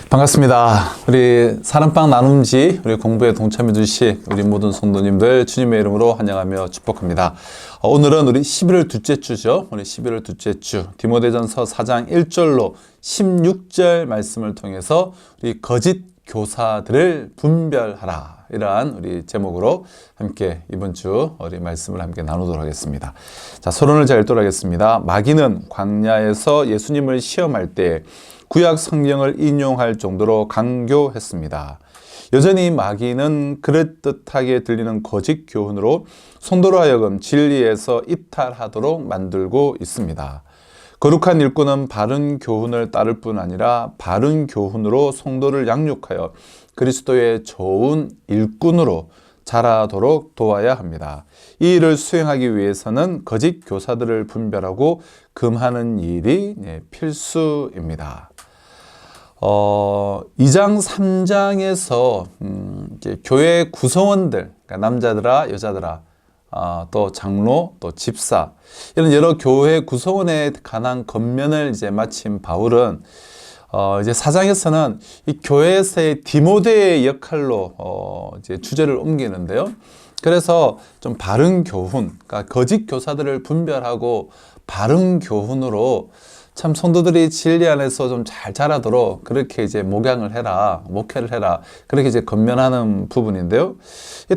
반갑습니다. 우리 사랑방 나눔지 우리 공부에 동참해 주신 우리 모든 성도님들 주님의 이름으로 환영하며 축복합니다. 오늘은 우리 11월 둘째 주죠. 우리 11월 둘째 주 디모데전서 4장 1절로 16절 말씀을 통해서 우리 거짓 교사들을 분별하라, 이러한 우리 제목으로 함께 이번 주 우리 말씀을 함께 나누도록 하겠습니다. 자, 서론을 잘 읽도록 하겠습니다. 마귀는 광야에서 예수님을 시험할 때 구약 성경을 인용할 정도로 강교했습니다. 여전히 마귀는 그럴듯하게 들리는 거짓 교훈으로 성도로 하여금 진리에서 이탈하도록 만들고 있습니다. 거룩한 일꾼은 바른 교훈을 따를 뿐 아니라 바른 교훈으로 성도를 양육하여 그리스도의 좋은 일꾼으로 자라도록 도와야 합니다. 이 일을 수행하기 위해서는 거짓 교사들을 분별하고 금하는 일이 필수입니다. 2장 3장에서 교회 구성원들, 그러니까 남자들아 여자들아, 또 장로, 또 집사, 이런 여러 교회 구성원에 관한 권면을 이제 마친 바울은 이제 4장에서는 이 교회에서의 디모데의 역할로 이제 주제를 옮기는데요. 그래서 좀 바른 교훈, 그러니까 거짓 교사들을 분별하고 바른 교훈으로 참 성도들이 진리 안에서 좀 잘 자라도록 그렇게 이제 목양을 해라, 목회를 해라, 그렇게 이제 권면하는 부분인데요.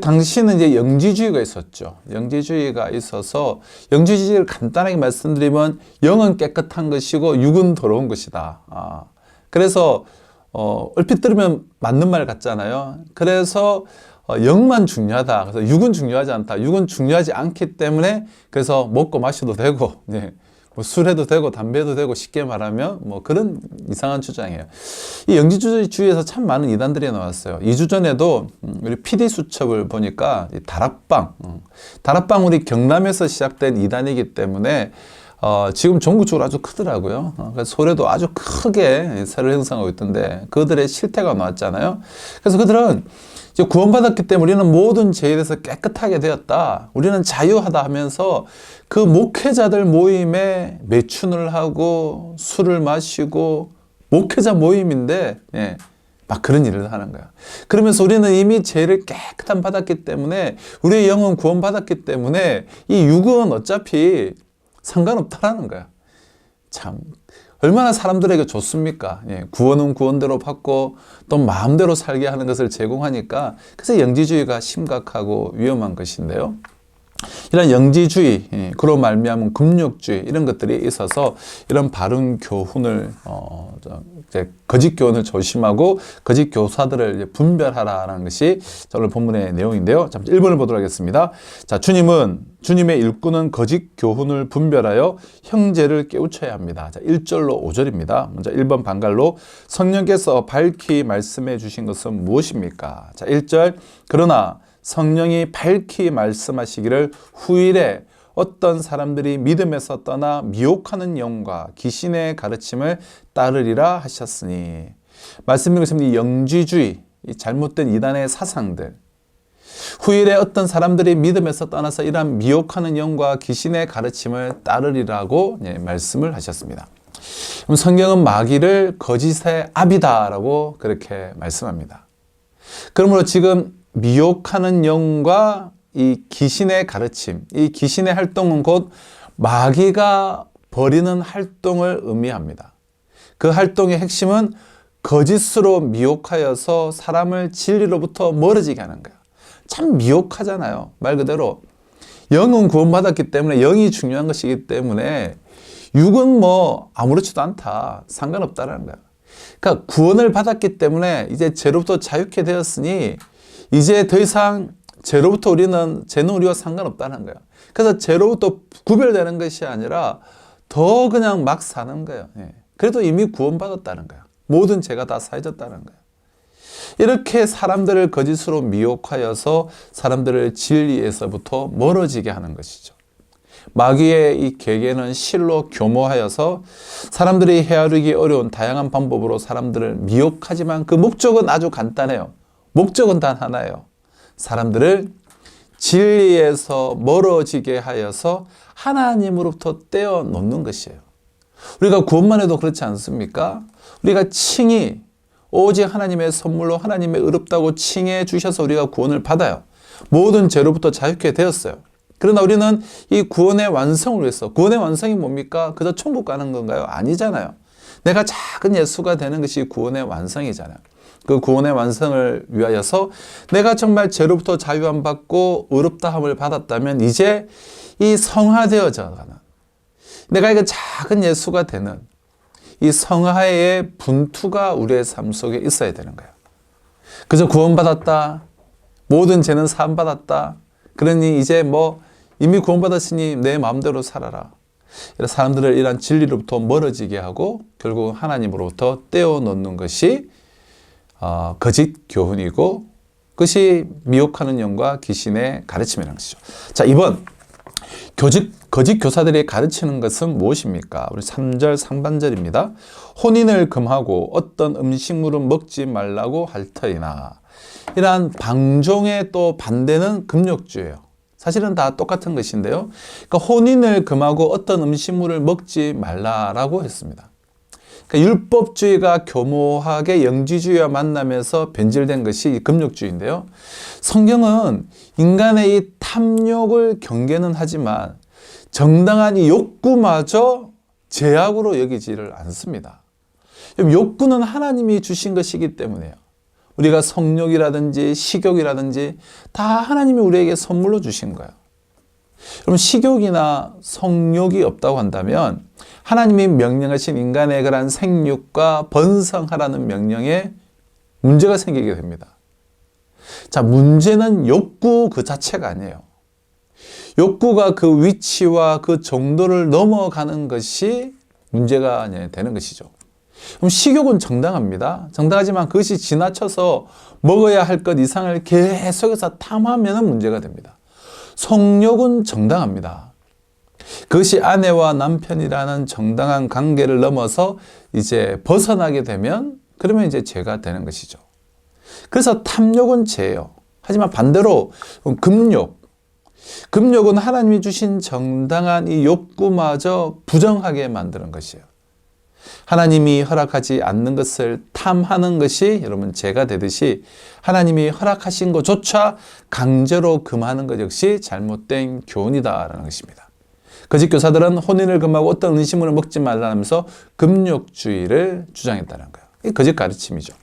당시는 이제 영지주의가 있었죠. 영지주의가 있어서 영지주의를 간단하게 말씀드리면 영은 깨끗한 것이고 육은 더러운 것이다. 그래서 얼핏 들으면 맞는 말 같잖아요. 그래서 영만 중요하다. 그래서 육은 중요하지 않다. 육은 중요하지 않기 때문에 그래서 먹고 마셔도 되고, 뭐 술해도 되고 담배도 되고, 쉽게 말하면 뭐 그런 이상한 주장이에요. 이 영지주의에서 참 많은 이단들이 나왔어요. 2주 전에도 우리 PD 수첩을 보니까 다락방 우리 경남에서 시작된 이단이기 때문에 지금 전국적으로 아주 크더라고요. 그래서 소래도 아주 크게 세를 형성하고 있던데 그들의 실태가 나왔잖아요. 그래서 그들은 이제 구원받았기 때문에 우리는 모든 죄에 대해서 깨끗하게 되었다, 우리는 자유하다 하면서 그 목회자들 모임에 매춘을 하고 술을 마시고, 목회자 모임인데 막 그런 일을 하는 거야. 그러면서 우리는 이미 죄를 깨끗한 받았기 때문에, 우리의 영은 구원받았기 때문에 이 육은 어차피 상관없다라는 거야. 참 얼마나 사람들에게 좋습니까? 구원은 구원대로 받고 또 마음대로 살게 하는 것을 제공하니까. 그래서 영지주의가 심각하고 위험한 것인데요. 이런 영지주의, 그로 말미암은 금욕주의, 이런 것들이 있어서 이런 바른 교훈을 이제 거짓 교훈을 조심하고 거짓 교사들을 분별하라는 것이 오늘 본문의 내용인데요. 자, 1번을 보도록 하겠습니다. 자, 주님의 일꾼은 거짓 교훈을 분별하여 형제를 깨우쳐야 합니다. 자, 1절로 5절입니다. 먼저 1번 방갈로, 성령께서 밝히 말씀해 주신 것은 무엇입니까? 자, 1절, 그러나 성령이 밝히 말씀하시기를 후일에 어떤 사람들이 믿음에서 떠나 미혹하는 영과 귀신의 가르침을 따르리라 하셨으니. 말씀 읽으시면 이 영지주의, 이 잘못된 이단의 사상들, 후일에 어떤 사람들이 믿음에서 떠나서 이러한 미혹하는 영과 귀신의 가르침을 따르리라고 말씀을 하셨습니다. 그럼 성경은 마귀를 거짓의 아비다라고 그렇게 말씀합니다. 그러므로 지금 미혹하는 영과 이 귀신의 가르침, 이 귀신의 활동은 곧 마귀가 벌이는 활동을 의미합니다. 그 활동의 핵심은 거짓으로 미혹하여서 사람을 진리로부터 멀어지게 하는 거예요. 참 미혹하잖아요. 말 그대로 영은 구원받았기 때문에, 영이 중요한 것이기 때문에 육은 뭐 아무렇지도 않다, 상관없다라는 거예요. 그러니까 구원을 받았기 때문에 이제 죄로부터 자유케 되었으니 이제 더 이상 죄는 우리와 상관없다는 거예요. 그래서 죄로부터 구별되는 것이 아니라 더 그냥 막 사는 거예요. 그래도 이미 구원받았다는 거예요. 모든 죄가 다 사해졌다는 거예요. 이렇게 사람들을 거짓으로 미혹하여서 사람들을 진리에서부터 멀어지게 하는 것이죠. 마귀의 이 계계는 실로 교모하여서 사람들이 헤아리기 어려운 다양한 방법으로 사람들을 미혹하지만 그 목적은 아주 간단해요. 목적은 단 하나예요. 사람들을 진리에서 멀어지게 하여서 하나님으로부터 떼어놓는 것이에요. 우리가 구원만 해도 그렇지 않습니까? 우리가 칭의, 오직 하나님의 선물로 하나님의 의롭다고 칭해 주셔서 우리가 구원을 받아요. 모든 죄로부터 자유케 되었어요. 그러나 우리는 이 구원의 완성을 위해서, 구원의 완성이 뭡니까? 그저 천국 가는 건가요? 아니잖아요. 내가 작은 예수가 되는 것이 구원의 완성이잖아요. 그 구원의 완성을 위하여서 내가 정말 죄로부터 자유함 받고 의롭다함을 받았다면 이제 이 성화되어져 가는, 내가 이거 작은 예수가 되는 이 성화의 분투가 우리의 삶 속에 있어야 되는 거예요. 그저 구원받았다, 모든 죄는 사함받았다, 그러니 이제 이미 구원받았으니 내 마음대로 살아라. 이런 사람들을 이런 진리로부터 멀어지게 하고 결국 하나님으로부터 떼어놓는 것이 거짓 교훈이고, 그것이 미혹하는 영과 귀신의 가르침이라는 것이죠. 자, 이번 거짓 교사들이 가르치는 것은 무엇입니까? 우리 3절 상반절입니다. 혼인을 금하고 어떤 음식물은 먹지 말라고 할 터이나. 이러한 방종의 또 반대는 금욕주예요. 사실은 다 똑같은 것인데요. 그러니까 혼인을 금하고 어떤 음식물을 먹지 말라라고 했습니다. 그러니까 율법주의가 교모하게 영지주의와 만나면서 변질된 것이 금욕주의인데요. 성경은 인간의 이 탐욕을 경계는 하지만 정당한 이 욕구마저 제약으로 여기지를 않습니다. 욕구는 하나님이 주신 것이기 때문에요. 우리가 성욕이라든지 식욕이라든지 다 하나님이 우리에게 선물로 주신 거예요. 그럼 식욕이나 성욕이 없다고 한다면 하나님이 명령하신 인간의 그런 생육과 번성하라는 명령에 문제가 생기게 됩니다. 자, 문제는 욕구 그 자체가 아니에요. 욕구가 그 위치와 그 정도를 넘어가는 것이 문제가 되는 것이죠. 그럼 식욕은 정당합니다. 정당하지만 그것이 지나쳐서 먹어야 할 것 이상을 계속해서 탐하면 문제가 됩니다. 성욕은 정당합니다. 그것이 아내와 남편이라는 정당한 관계를 넘어서 이제 벗어나게 되면 그러면 이제 죄가 되는 것이죠. 그래서 탐욕은 죄예요. 하지만 반대로 금욕은 하나님이 주신 정당한 이 욕구마저 부정하게 만드는 것이에요. 하나님이 허락하지 않는 것을 탐하는 것이 여러분 죄가 되듯이 하나님이 허락하신 것조차 강제로 금하는 것 역시 잘못된 교훈이다라는 것입니다. 거짓 교사들은 혼인을 금하고 어떤 음식물을 먹지 말라면서 금욕주의를 주장했다는 거예요. 이게 거짓 가르침이죠.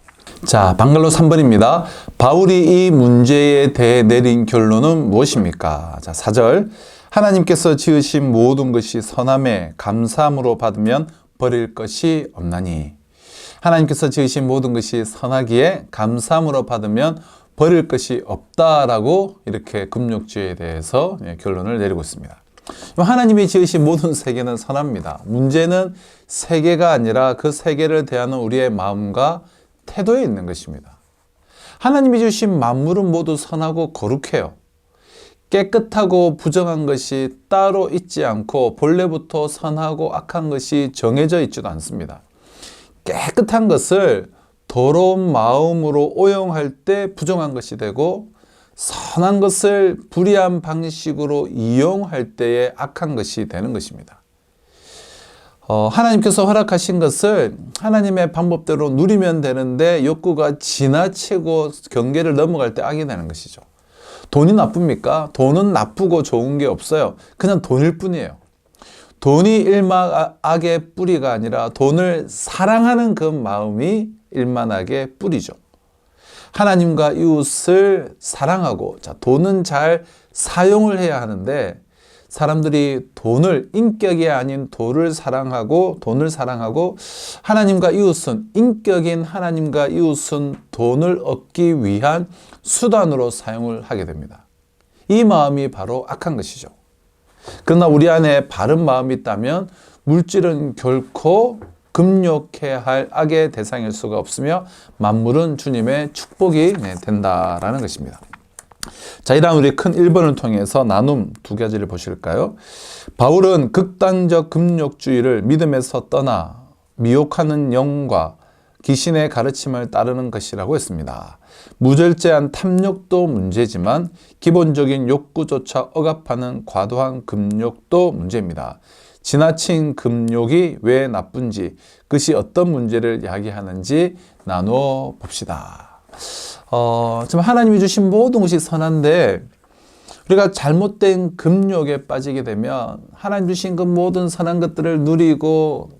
자, 방글로 3번입니다. 바울이 이 문제에 대해 내린 결론은 무엇입니까? 자, 4절. 하나님께서 지으신 모든 것이 선함에 감사함으로 받으면 버릴 것이 없나니. 하나님께서 지으신 모든 것이 선하기에 감사함으로 받으면 버릴 것이 없다라고 이렇게 금욕주의에 대해서 결론을 내리고 있습니다. 하나님이 지으신 모든 세계는 선합니다. 문제는 세계가 아니라 그 세계를 대하는 우리의 마음과 태도에 있는 것입니다. 하나님이 주신 만물은 모두 선하고 거룩해요. 깨끗하고 부정한 것이 따로 있지 않고 본래부터 선하고 악한 것이 정해져 있지도 않습니다. 깨끗한 것을 더러운 마음으로 오용할 때 부정한 것이 되고, 선한 것을 불의한 방식으로 이용할 때에 악한 것이 되는 것입니다. 하나님께서 허락하신 것을 하나님의 방법대로 누리면 되는데 욕구가 지나치고 경계를 넘어갈 때 악이 되는 것이죠. 돈이 나쁩니까? 돈은 나쁘고 좋은 게 없어요. 그냥 돈일 뿐이에요. 돈이 일만악의 뿌리가 아니라 돈을 사랑하는 그 마음이 일만악의 뿌리죠. 하나님과 이웃을 사랑하고, 자, 돈은 잘 사용을 해야 하는데 사람들이 돈을, 인격이 아닌 돈을 사랑하고 하나님과 이웃은, 인격인 하나님과 이웃은 돈을 얻기 위한 수단으로 사용을 하게 됩니다. 이 마음이 바로 악한 것이죠. 그러나 우리 안에 바른 마음이 있다면 물질은 결코 금욕해야 할 악의 대상일 수가 없으며 만물은 주님의 축복이 된다라는 것입니다. 자, 이러한 우리 큰 1번을 통해서 나눔 두 가지를 보실까요? 바울은 극단적 금욕주의를 믿음에서 떠나 미혹하는 영과 귀신의 가르침을 따르는 것이라고 했습니다. 무절제한 탐욕도 문제지만 기본적인 욕구조차 억압하는 과도한 금욕도 문제입니다. 지나친 금욕이 왜 나쁜지, 그것이 어떤 문제를 야기하는지 나누어 봅시다. 지금 하나님이 주신 모든 것이 선한데 우리가 잘못된 금욕에 빠지게 되면 하나님 주신 그 모든 선한 것들을 누리고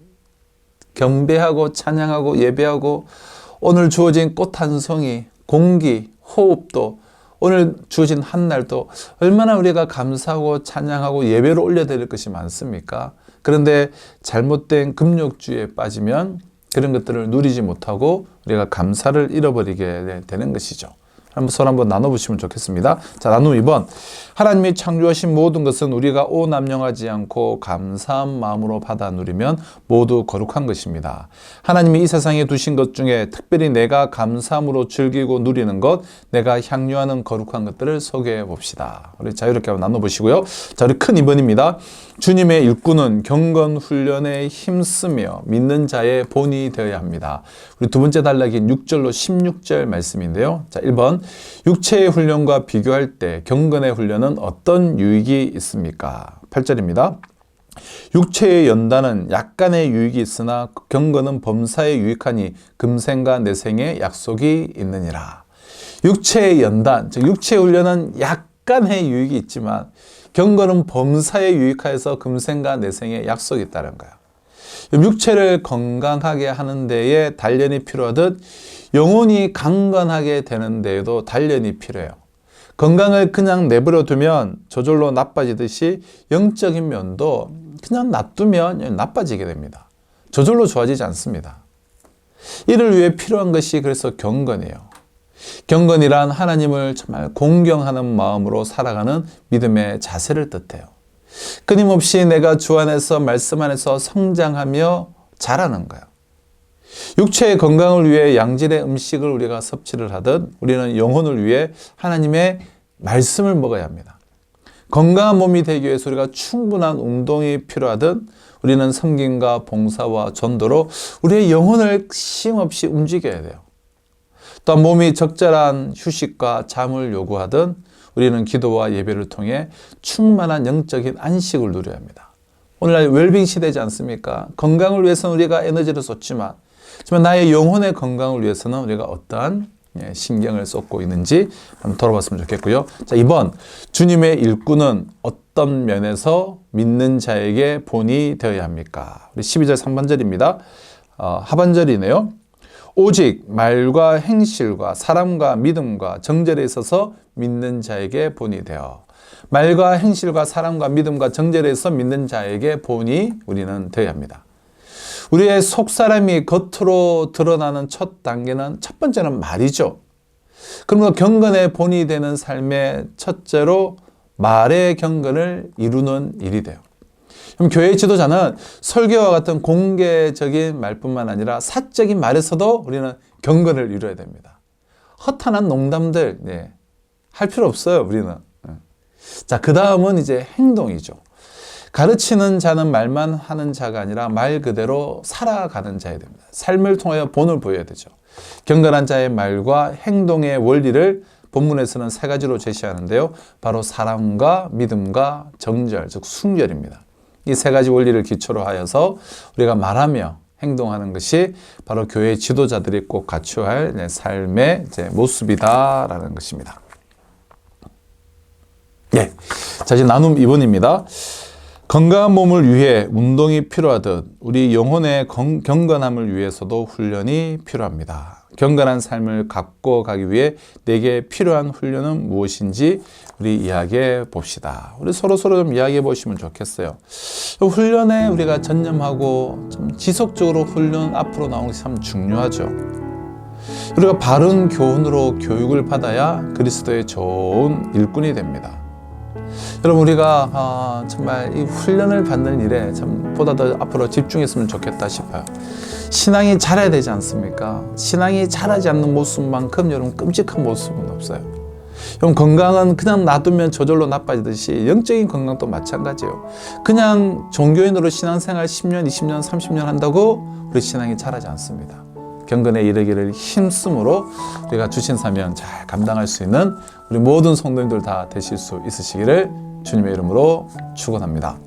경배하고 찬양하고 예배하고 오늘 주어진 꽃 한 송이, 공기, 호흡도 오늘 주어진 한날도 얼마나 우리가 감사하고 찬양하고 예배를 올려드릴 것이 많습니까? 그런데 잘못된 금욕주의에 빠지면 그런 것들을 누리지 못하고 우리가 감사를 잃어버리게 되는 것이죠. 한번 손 한번 나눠보시면 좋겠습니다. 자, 나눔 2번. 하나님이 창조하신 모든 것은 우리가 오남용하지 않고 감사한 마음으로 받아 누리면 모두 거룩한 것입니다. 하나님이 이 세상에 두신 것 중에 특별히 내가 감사함으로 즐기고 누리는 것, 내가 향유하는 거룩한 것들을 소개해 봅시다. 우리 자유롭게 한번 나눠보시고요. 자, 우리 큰 2번입니다. 주님의 일꾼은 경건 훈련에 힘쓰며 믿는 자의 본이 되어야 합니다. 우리 두 번째 단락인 6절로 16절 말씀인데요. 자, 1번. 육체의 훈련과 비교할 때 경건의 훈련은 어떤 유익이 있습니까? 8절입니다. 육체의 연단은 약간의 유익이 있으나 경건은 범사에 유익하니 금생과 내생의 약속이 있느니라. 육체의 연단, 즉 육체의 훈련은 약간의 유익이 있지만 경건은 범사에 유익하여서 금생과 내생의 약속이 있다는 거예요. 육체를 건강하게 하는 데에 단련이 필요하듯 영혼이 강건하게 되는 데에도 단련이 필요해요. 건강을 그냥 내버려 두면 저절로 나빠지듯이 영적인 면도 그냥 놔두면 나빠지게 됩니다. 저절로 좋아지지 않습니다. 이를 위해 필요한 것이 그래서 경건이에요. 경건이란 하나님을 정말 공경하는 마음으로 살아가는 믿음의 자세를 뜻해요. 끊임없이 내가 주 안에서 말씀 안에서 성장하며 자라는 거예요. 육체의 건강을 위해 양질의 음식을 우리가 섭취를 하듯 우리는 영혼을 위해 하나님의 말씀을 먹어야 합니다. 건강한 몸이 되기 위해서 우리가 충분한 운동이 필요하듯 우리는 섬김과 봉사와 전도로 우리의 영혼을 쉼없이 움직여야 돼요. 또 몸이 적절한 휴식과 잠을 요구하듯 우리는 기도와 예배를 통해 충만한 영적인 안식을 누려야 합니다. 오늘날 웰빙 시대지 않습니까? 건강을 위해서는 우리가 에너지를 쏟지만 하지만 나의 영혼의 건강을 위해서는 우리가 어떠한 신경을 쏟고 있는지 한번 돌아봤으면 좋겠고요. 자, 2번. 주님의 일꾼은 어떤 면에서 믿는 자에게 본이 되어야 합니까? 우리 12절 3번절입니다. 하반절이네요. 오직 말과 행실과 사람과 믿음과 정절에 있어서 믿는 자에게 본이 되어. 말과 행실과 사람과 믿음과 정절에 있어 믿는 자에게 본이 우리는 되어야 합니다. 우리의 속사람이 겉으로 드러나는 첫 단계는 첫 번째는 말이죠. 그러면 경건의 본이 되는 삶의 첫째로 말의 경건을 이루는 일이 돼요. 그럼 교회 지도자는 설교와 같은 공개적인 말뿐만 아니라 사적인 말에서도 우리는 경건을 이루어야 됩니다. 허탄한 농담들 할 필요 없어요, 우리는. 자, 그 다음은 이제 행동이죠. 가르치는 자는 말만 하는 자가 아니라 말 그대로 살아가는 자야 됩니다. 삶을 통하여 본을 보여야 되죠. 경건한 자의 말과 행동의 원리를 본문에서는 세 가지로 제시하는데요. 바로 사랑과 믿음과 정절, 즉 순결입니다. 이 세 가지 원리를 기초로 하여서 우리가 말하며 행동하는 것이 바로 교회 지도자들이 꼭 갖춰야 할 삶의 모습이다라는 것입니다. 예. 자, 이제 나눔 2번입니다. 건강한 몸을 위해 운동이 필요하듯 우리 영혼의 경건함을 위해서도 훈련이 필요합니다. 경건한 삶을 갖고 가기 위해 내게 필요한 훈련은 무엇인지 우리 이야기해 봅시다. 우리 서로 좀 이야기해 보시면 좋겠어요. 훈련에 우리가 전념하고 좀 지속적으로 훈련 앞으로 나오는 것이 참 중요하죠. 우리가 바른 교훈으로 교육을 받아야 그리스도의 좋은 일꾼이 됩니다. 여러분, 우리가 정말 이 훈련을 받는 일에 참 보다 더 앞으로 집중했으면 좋겠다 싶어요. 신앙이 자라야 되지 않습니까? 신앙이 자라지 않는 모습만큼 여러분 끔찍한 모습은 없어요. 여러분, 건강은 그냥 놔두면 저절로 나빠지듯이 영적인 건강도 마찬가지예요. 그냥 종교인으로 신앙생활 10년, 20년, 30년 한다고 우리 신앙이 자라지 않습니다. 경건에 이르기를 힘쓰므로 우리가 주신 사명 잘 감당할 수 있는 우리 모든 성도님들 다 되실 수 있으시기를 주님의 이름으로 축원합니다.